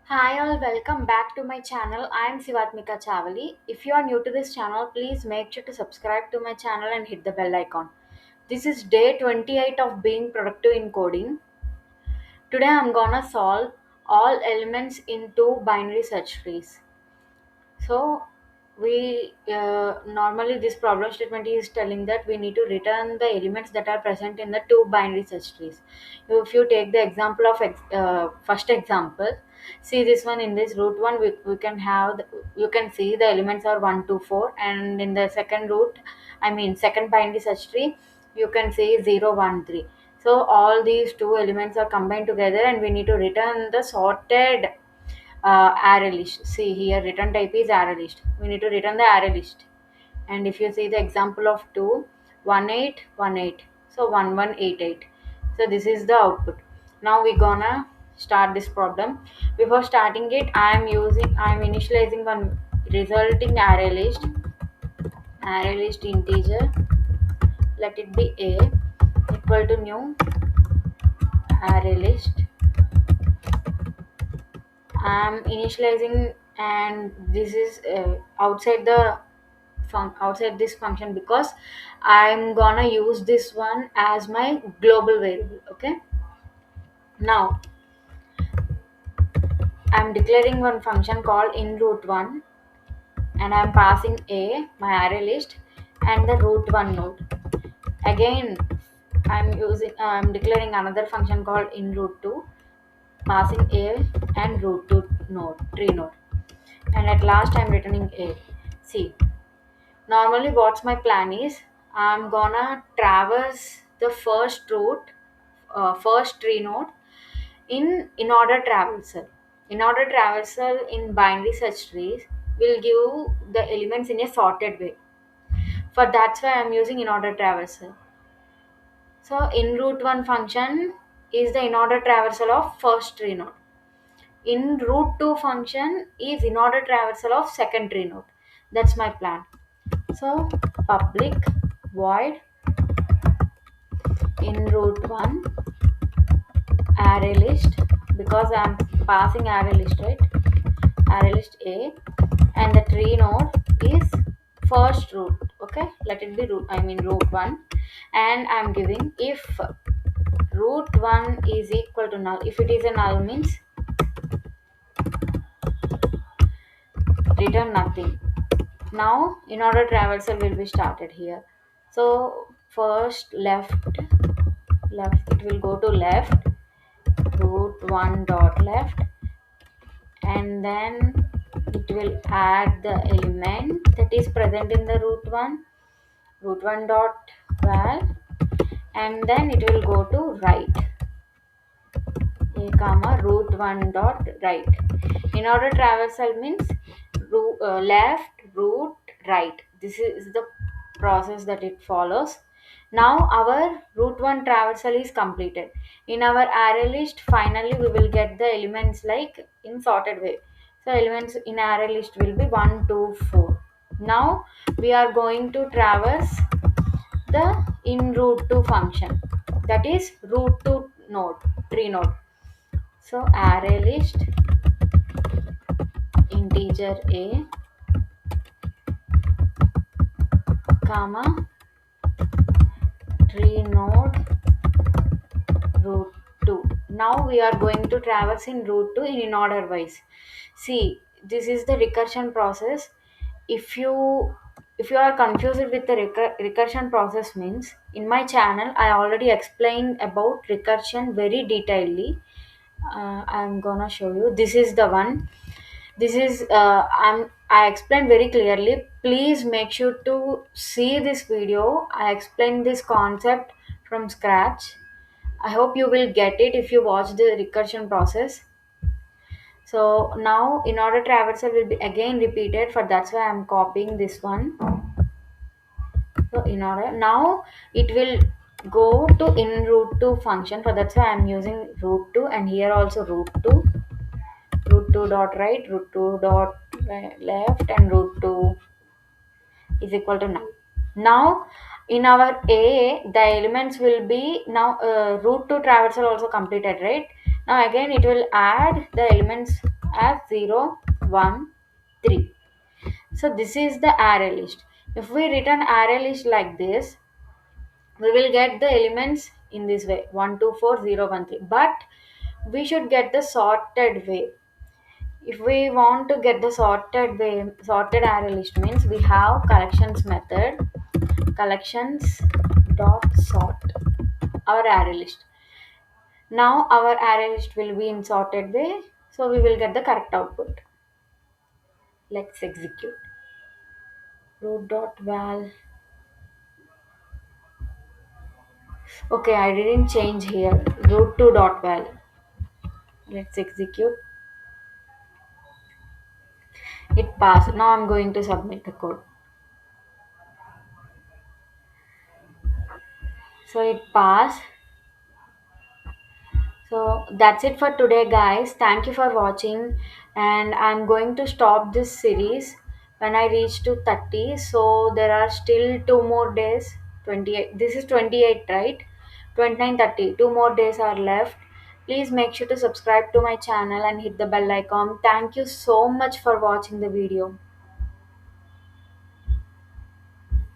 Hi all, welcome back to my channel. I am Sivathmika Chavali. If you are new to this channel, please make sure to subscribe to my channel and hit the bell icon. This is day 28 of being productive in coding. Today I'm gonna solve all elements into binary search trees. So we normally this problem statement is telling that we need to return the elements that are present in the two binary search trees. If you take the example of first example, see this one. In this root one, we can have you can see the elements are 1 to 4, and in the second root, I mean second binary search tree, you can see 0 1 3. So all these two elements are combined together, and we need to return the sorted array list. See here, return type is array list. We need to return the array list. And if you see the example of 2, 1 8 1 8, so 1 1 8 8. So this is the output. Now we gonna start this problem. Before starting it, I am initializing one resulting array list integer. Let it be a equal to new array list. I'm initializing, and this is outside this function because I'm gonna use this one as my global variable. Okay, now I'm declaring one function called in root one, and I'm passing a my array list and the root one node. Again, I'm declaring another function called in root two, passing a and root two node tree node, and at last I'm returning a. See, normally what's my plan is I'm gonna traverse the first tree node in order traversal. In order traversal in binary search trees will give the elements in a sorted way. For that's why I'm using in order traversal. So in root one function is the in order traversal of first tree node. In root two function is in order traversal of second tree node. That's my plan. So public void in root one array list, because I'm passing array list, right? Array list A, and the tree node is first root. Okay, let it be root. I mean root one, and I'm giving if root one is equal to null. If it is a null means return nothing. Now in order traversal will be started here. So first left it will go to left, root one dot left, and then it will add the element that is present in the root one dot val, and then it will go to right, a comma root one dot right. In order traversal means left root right. This is the process that it follows. Now our root one traversal is completed. In our array list, finally we will get the elements like in sorted way. So elements in array list will be 1 2 4. Now we are going to traverse the in root 2 function, that is root 2 node tree node. So array list integer a comma tree node root 2. Now we are going to traverse in root 2 in order wise. See, this is the recursion process. If you are confused with the recursion process means, in my channel I already explained about recursion very detailedly. I'm gonna show you. This is the one. This is I explained very clearly. Please make sure to see this video. I explained this concept from scratch. I hope you will get it if you watch the recursion process. So now in order traversal will be again repeated, for that's why I'm copying this one. So in order now it will go to in root 2 function, for that's why I'm using root 2, and here also root 2 dot right, root 2 dot left, and root 2 is equal to null. Now in our a the elements will be now root 2 traversal also completed, right? Now again it will add the elements as 0, 1, 3. So this is the array list. If we return array list like this, we will get the elements in this way 1, 2, 4, 0, 1, 3. But we should get the sorted way. If we want to get the sorted way, sorted array list means we have collections method, collections dot sort our array list. Now our array list will be in sorted way, so we will get the correct output. Let's execute. Root dot val. Okay, I didn't change here. Root 2 dot val. Let's execute. It passed. Now I'm going to submit the code. So it passed. So that's it for today, guys. Thank you for watching, and I'm going to stop this series when I reach to 30. So there are still 2 more days. 28. This is 28, right? 29, 30. 2 more days are left. Please make sure to subscribe to my channel and hit the bell icon. Thank you so much for watching the video.